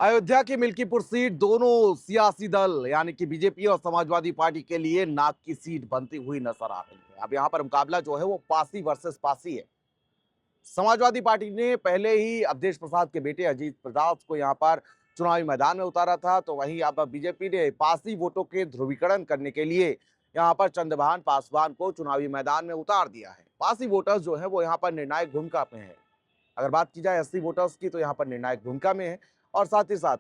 अयोध्या की मिल्कीपुर सीट दोनों सियासी दल यानी कि बीजेपी और समाजवादी पार्टी के लिए नाक की सीट बनती हुई नजर आ रही है। अब यहां पर मुकाबला जो है वो पासी वर्सेस पासी है। समाजवादी पार्टी ने पहले ही अवधेश प्रसाद के बेटे अजीत प्रसाद को यहां पर चुनावी मैदान में उतारा था, तो वहीं अब बीजेपी ने पासी वोटों के ध्रुवीकरण करने के लिए यहां पर चंद्रभान पासवान को चुनावी मैदान में उतार दिया है। पासी वोटर्स जो है वो यहां पर निर्णायक भूमिका में है। अगर बात की जाए एससी वोटर्स की, तो यहाँ पर निर्णायक भूमिका में है। और साथ ही साथ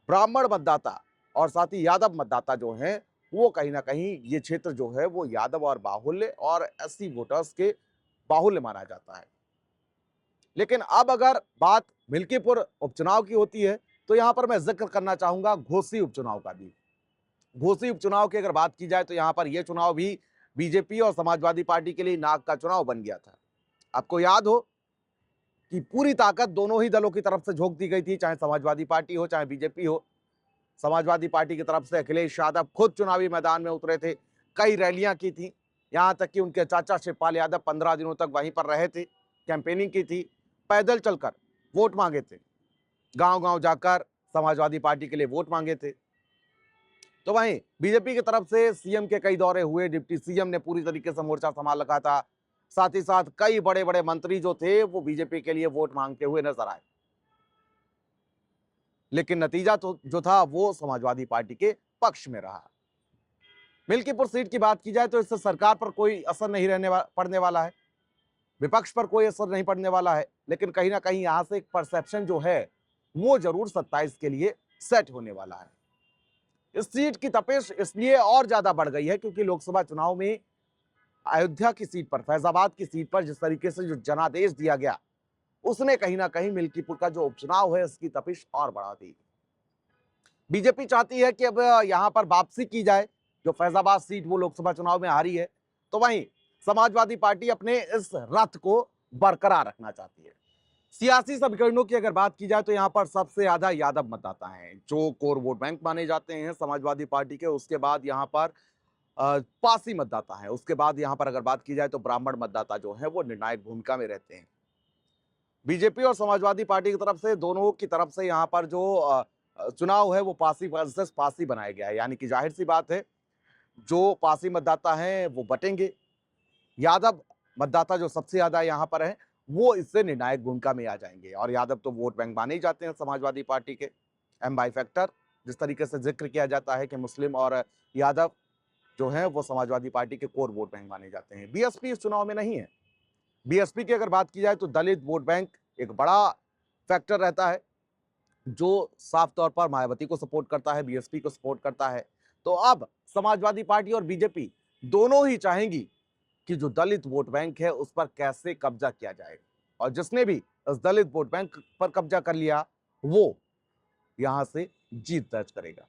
ब्राह्मण मतदाता और साथ ही यादव मतदाता जो हैं, वो कहीं ना कहीं ये क्षेत्र जो है वो यादव और बाहुल्य और एससी वोटर्स के बाहुल्य माना जाता है। लेकिन अब अगर बात मिल्कीपुर उपचुनाव की होती है, तो यहाँ पर मैं जिक्र करना चाहूंगा घोसी उपचुनाव का भी। घोसी उपचुनाव की अगर बात की जाए, तो यहाँ पर यह चुनाव भी बीजेपी और समाजवादी पार्टी के लिए नाक का चुनाव बन गया था। आपको याद हो कि पूरी ताकत दोनों ही दलों की तरफ से झोंक दी गई थी, चाहे समाजवादी पार्टी हो चाहे बीजेपी हो। समाजवादी पार्टी की तरफ से अखिलेश यादव खुद चुनावी मैदान में उतरे थे, कई रैलियां की थी, यहां तक कि उनके चाचा शिवपाल यादव 15 दिनों तक वहीं पर रहे थे, कैंपेनिंग की थी, पैदल चलकर वोट मांगे थे, गांव गांव जाकर समाजवादी पार्टी के लिए वोट मांगे थे। तो वहीं बीजेपी की तरफ से सीएम के कई दौरे हुए, डिप्टी सीएम ने पूरी तरीके से मोर्चा संभाल रखा था। साथ ही साथ कई बड़े बड़े मंत्री जो थे वो बीजेपी के लिए वोट मांगते हुए नजर आए, लेकिन नतीजा तो जो था वो समाजवादी पार्टी के पक्ष में रहा। मिल्कीपुर सीट की बात की जाए, तो इससे सरकार पर कोई असर नहीं पड़ने वाला है, विपक्ष पर कोई असर नहीं पड़ने वाला है, लेकिन कहीं ना कहीं यहां से एक परसेप्शन जो है वो जरूर 27 के लिए सेट होने वाला है। इस सीट की तपिश इसलिए और ज्यादा बढ़ गई है क्योंकि लोकसभा चुनाव में अयोध्या की सीट पर, फैजाबाद की सीट पर जिस तरीके से जो जनादेश दिया गया, उसने कहीं ना कहीं मिल्कीपुर का जो उपचुनाव है इसकी तपिश और बढ़ा दी। बीजेपी चाहती है कि अब यहां पर वापसी की जाए, जो फैजाबाद सीट वो लोकसभा चुनाव में हारी है, तो वहीं समाजवादी पार्टी अपने इस रथ को बरकरार रखना चाहती है। सियासी समीकरणों की अगर बात की जाए, तो यहां पर सबसे ज्यादा यादव मतदाता हैं जो कोर वोट बैंक माने जाते हैं समाजवादी पार्टी के। उसके बाद यहां पर पासी मतदाता है, उसके बाद यहां पर अगर बात की जाए तो ब्राह्मण मतदाता जो है वो निर्णायक भूमिका में रहते हैं। बीजेपी और समाजवादी पार्टी की तरफ से, दोनों की तरफ से यहाँ पर जो चुनाव है वो पासी वर्सेस पासी बनाया गया है, यानी कि जाहिर सी बात है जो पासी मतदाता हैं वो बटेंगे, यादव मतदाता जो सबसे ज्यादा यहाँ पर है वो इससे निर्णायक भूमिका में आ जाएंगे। और यादव तो वोट बैंक माने ही जाते हैं समाजवादी पार्टी के, एम बाई फैक्टर। जिस तरीके से जिक्र किया जाता है कि मुस्लिम और यादव जो है वो समाजवादी पार्टी के कोर वोट बैंक माने जाते हैं। बीएसपी इस चुनाव में नहीं है। बीएसपी की अगर बात की जाए तो दलित वोट बैंक एक बड़ा फैक्टर रहता है, जो साफ तौर पर मायावती को सपोर्ट करता है, बीएसपी को सपोर्ट करता है। तो अब समाजवादी पार्टी और बीजेपी दोनों ही चाहेंगी कि जो दलित वोट बैंक है उस पर कैसे कब्जा किया जाए, और जिसने भी इस दलित वोट बैंक पर कब्जा कर लिया वो यहां से जीत दर्ज करेगा।